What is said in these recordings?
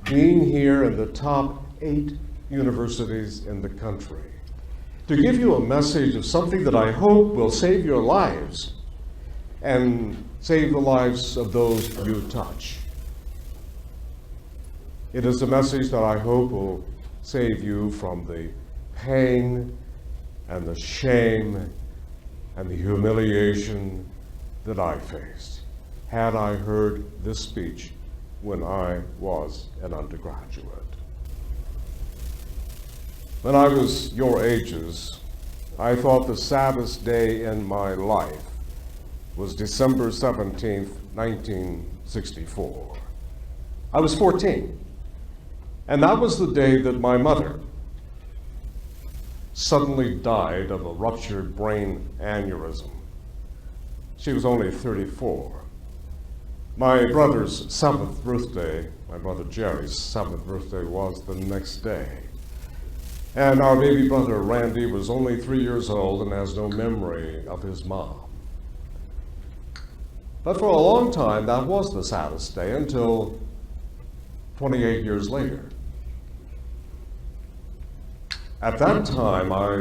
being here in the top 8 universities in the country, to give you a message of something that I hope will save your lives and save the lives of those you touch. It is a message that I hope will save you from the pain and the shame and the humiliation that I faced had I heard this speech when I was an undergraduate. When I was your ages, I thought the saddest day in my life was December 17th, 1964. I was 14, and that was the day that my mother suddenly died of a ruptured brain aneurysm. She was only 34. My brother's 7th birthday, my brother Jerry's 7th birthday, was the next day. And our baby brother Randy was only 3 years old and has no memory of his mom. But for a long time, that was the saddest day until 28 years later. At that time, I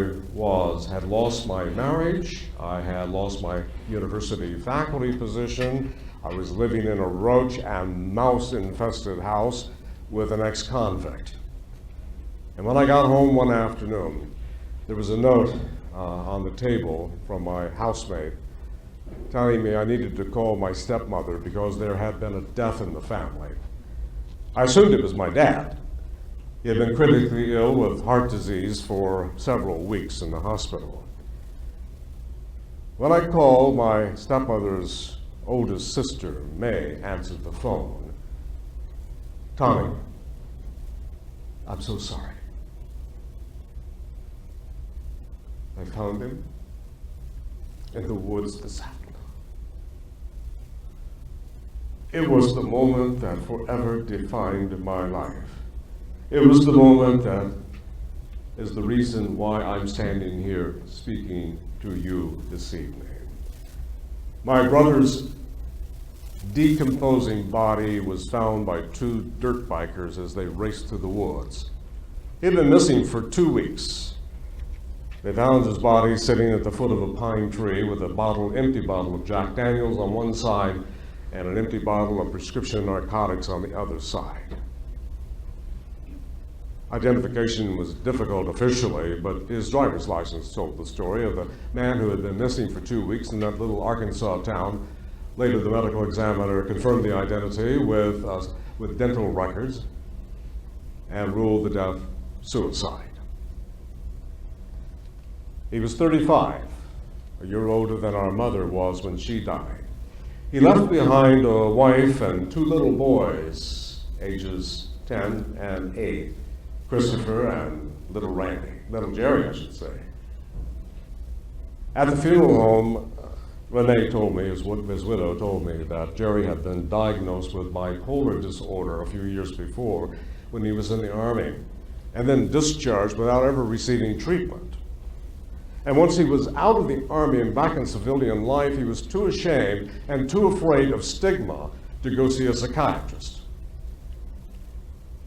had lost my marriage, I had lost my university faculty position, I was living in a roach and mouse-infested house with an ex-convict. And when I got home one afternoon, there was a note on the table from my housemate telling me I needed to call my stepmother because there had been a death in the family. I assumed it was my dad. He had been critically ill with heart disease for several weeks in the hospital. When I called, my stepmother's oldest sister, May, answered the phone. "Tommy, I'm so sorry. I found him in the woods this afternoon." It was the moment that forever defined my life. It was the moment that is the reason why I'm standing here speaking to you this evening. My brother's decomposing body was found by 2 dirt bikers as they raced through the woods. He'd been missing for 2 weeks. They found his body sitting at the foot of a pine tree with a empty bottle of Jack Daniels on one side and an empty bottle of prescription narcotics on the other side. Identification was difficult officially, but his driver's license told the story of a man who had been missing for 2 weeks in that little Arkansas town. Later, the medical examiner confirmed the identity with dental records and ruled the death suicide. He was 35, a year older than our mother was when she died. He left behind a wife and 2 little boys, ages 10 and 8, Christopher and little Randy, little Jerry, I should say. At the funeral home, Renee told me, his widow told me, that Jerry had been diagnosed with bipolar disorder a few years before when he was in the Army, and then discharged without ever receiving treatment. And once he was out of the Army and back in civilian life, he was too ashamed and too afraid of stigma to go see a psychiatrist.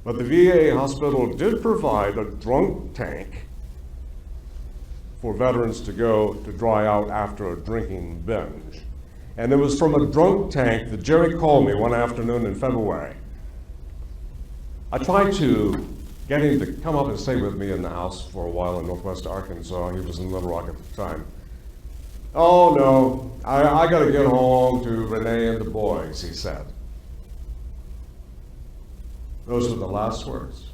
But the VA hospital did provide a drunk tank for veterans to go to dry out after a drinking binge. And it was from a drunk tank that Jerry called me one afternoon in February. I tried to get him to come up and stay with me in the house for a while in Northwest Arkansas. He was in Little Rock at the time. "Oh no, I gotta get home to Renee and the boys," he said. Those were the last words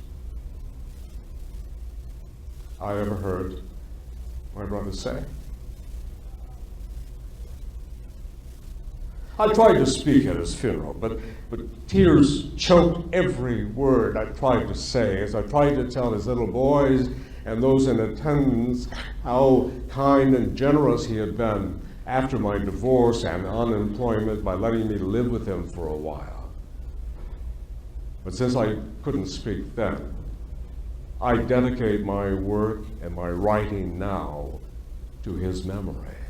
I ever heard my brother say. I tried to speak at his funeral, but tears choked every word I tried to say as I tried to tell his little boys and those in attendance how kind and generous he had been after my divorce and unemployment by letting me live with him for a while. But since I couldn't speak then, I dedicate my work and my writing now to his memory.